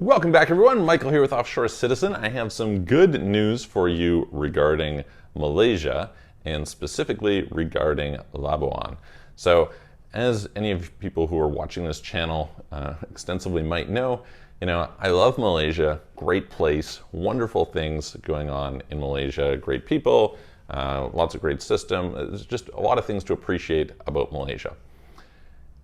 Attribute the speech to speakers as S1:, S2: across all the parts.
S1: Welcome back, everyone. Michael here with Offshore Citizen. I have some good news for you regarding Malaysia and specifically regarding Labuan. So, as any of people who are watching this channel extensively might know, I love Malaysia. Great place, wonderful things going on in Malaysia, great people, lots of great system. There's just a lot of things to appreciate about Malaysia.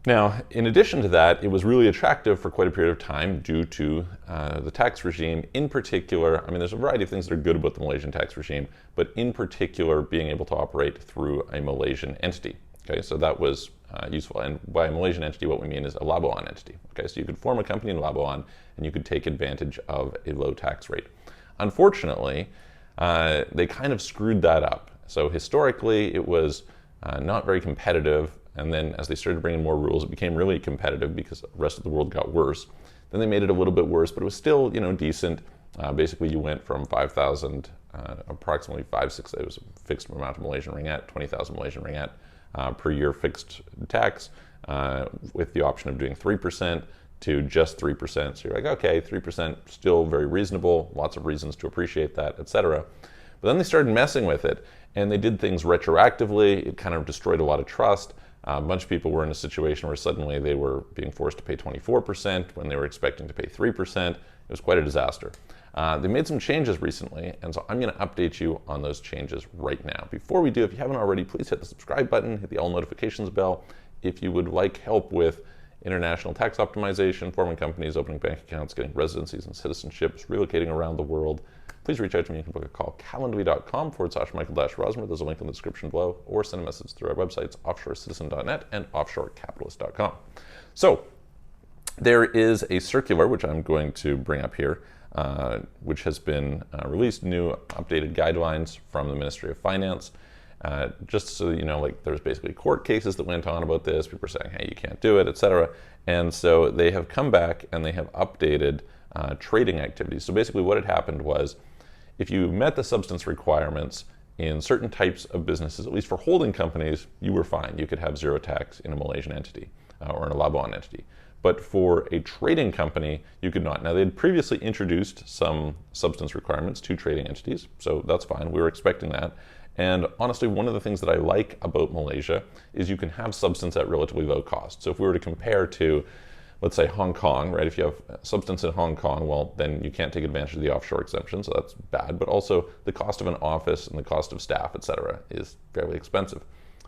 S1: Now, in addition to that, it was really attractive for quite a period of time due to the tax regime. In particular, there's a variety of things that are good about the Malaysian tax regime, but in particular, being able to operate through a Malaysian entity. Okay, so that was useful. And by a Malaysian entity, what we mean is a Labuan entity. Okay, so you could form a company in Labuan and you could take advantage of a low tax rate. Unfortunately, they kind of screwed that up. So historically, it was not very competitive. And then as they started bringing more rules, it became really competitive because the rest of the world got worse. Then they made it a little bit worse, but it was still, decent. Basically, you went from 5,000, approximately 5-6, it was a fixed amount of Malaysian ringgit, 20,000 Malaysian ringgit per year fixed tax, with the option of doing 3% to just 3%. So you're like, okay, 3% still very reasonable, lots of reasons to appreciate that, etc. But then they started messing with it, and they did things retroactively. It kind of destroyed a lot of trust. A bunch of people were in a situation where suddenly they were being forced to pay 24% when they were expecting to pay 3%. It was quite a disaster. They made some changes recently, and so I'm going to update you on those changes right now. Before we do, if you haven't already, please hit the subscribe button, hit the all notifications bell. If you would like help with international tax optimization, forming companies, opening bank accounts, getting residencies and citizenships, relocating around the world, please reach out to me. You can book a call, calendly.com/Michael-Rosmer. There's a link in the description below, or send a message through our websites, offshorecitizen.net and offshorecapitalist.com. So there is a circular, which I'm going to bring up here, which has been released, new updated guidelines from the Ministry of Finance. Just so you know, there's basically court cases that went on about this. People are saying, hey, you can't do it, etc. And so they have come back and they have updated trading activities. So basically what had happened was, if you met the substance requirements in certain types of businesses, at least for holding companies, you were fine. You could have zero tax in a Malaysian entity or in a Labuan entity. But for a trading company, you could not. Now, they had previously introduced some substance requirements to trading entities, so that's fine. We were expecting that. And honestly, one of the things that I like about Malaysia is you can have substance at relatively low cost. So if we were to compare to, let's say, Hong Kong, right? If you have substance in Hong Kong, well, then you can't take advantage of the offshore exemption, so that's bad. But also the cost of an office and the cost of staff, etc., is fairly expensive.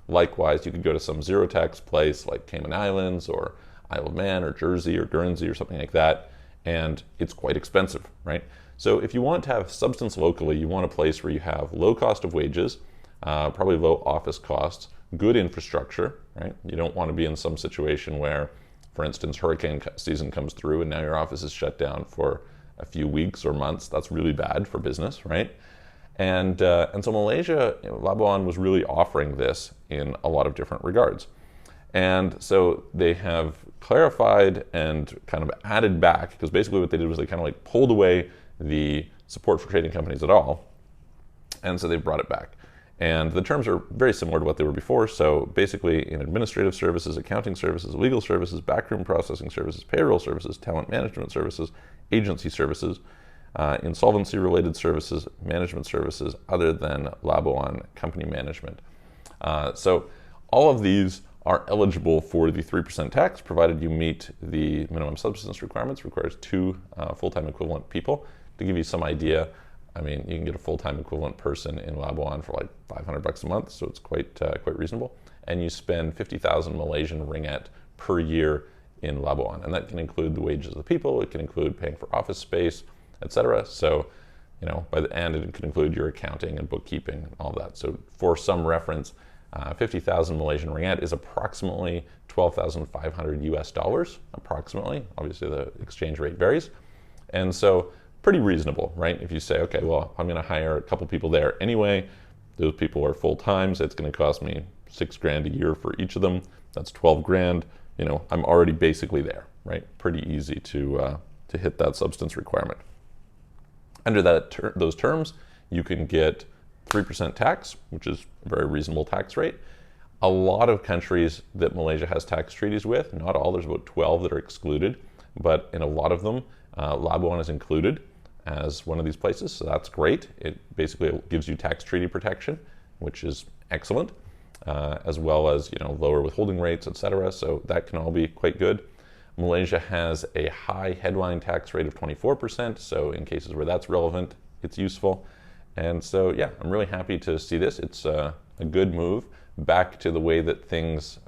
S1: Likewise, you could go to some zero tax place like Cayman Islands or Isle of Man or Jersey or Guernsey or something like that, and it's quite expensive, right? So if you want to have substance locally, you want a place where you have low cost of wages, probably low office costs, good infrastructure, right? You don't want to be in some situation where, for instance, hurricane season comes through and now your office is shut down for a few weeks or months. That's really bad for business, right? And so Malaysia, Labuan was really offering this in a lot of different regards. And so they have clarified and kind of added back, because basically what they did was they kind of pulled away the support for trading companies at all. And so they brought it back. And the terms are very similar to what they were before. So basically in administrative services, accounting services, legal services, backroom processing services, payroll services, talent management services, agency services, insolvency related services, management services other than Labuan company management. So all of these are eligible for the 3% tax, provided you meet the minimum subsistence requirements. Requires 2 full-time equivalent people. To give you some idea, you can get a full-time equivalent person in Labuan for $500 a month, so it's quite reasonable. And you spend 50,000 Malaysian ringgit per year in Labuan, and that can include the wages of the people. It can include paying for office space, etc. So, by the end, it can include your accounting and bookkeeping and all that. So, for some reference, 50,000 Malaysian ringgit is approximately 12,500 US dollars, approximately. Obviously, the exchange rate varies, and so pretty reasonable, right? If you say, okay, well, I'm going to hire a couple people there anyway. Those people are full time, so it's going to cost me $6,000 a year for each of them. That's 12 grand. I'm already basically there, right? Pretty easy to hit that substance requirement. Under those terms, you can get 3% tax, which is a very reasonable tax rate. A lot of countries that Malaysia has tax treaties with, not all, there's about 12 that are excluded, but in a lot of them, Labuan is included as one of these places, so that's great. It basically gives you tax treaty protection, which is excellent, as well as lower withholding rates, etc. So that can all be quite good. Malaysia has a high headline tax rate of 24%, so in cases where that's relevant, it's useful. And so yeah, I'm really happy to see this. It's a good move back to the way that things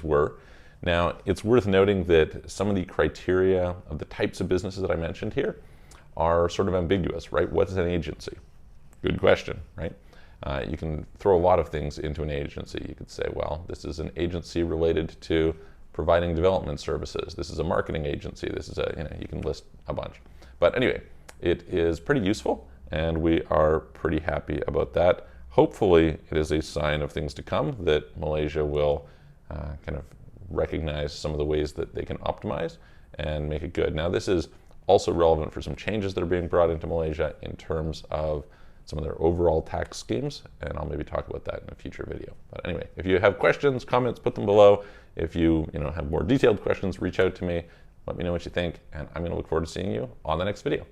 S1: were. Now, it's worth noting that some of the criteria of the types of businesses that I mentioned here are sort of ambiguous, right? What is an agency? Good question, right? You can throw a lot of things into an agency. You could say, well, this is an agency related to providing development services. This is a marketing agency. This is you can list a bunch. But anyway, it is pretty useful, and we are pretty happy about that. Hopefully, it is a sign of things to come that Malaysia will kind of recognize some of the ways that they can optimize and make it good. Now, this is also relevant for some changes that are being brought into Malaysia in terms of some of their overall tax schemes, and I'll maybe talk about that in a future video. But anyway, if you have questions, comments, put them below. If you have more detailed questions, reach out to me. Let me know what you think, and I'm going to look forward to seeing you on the next video.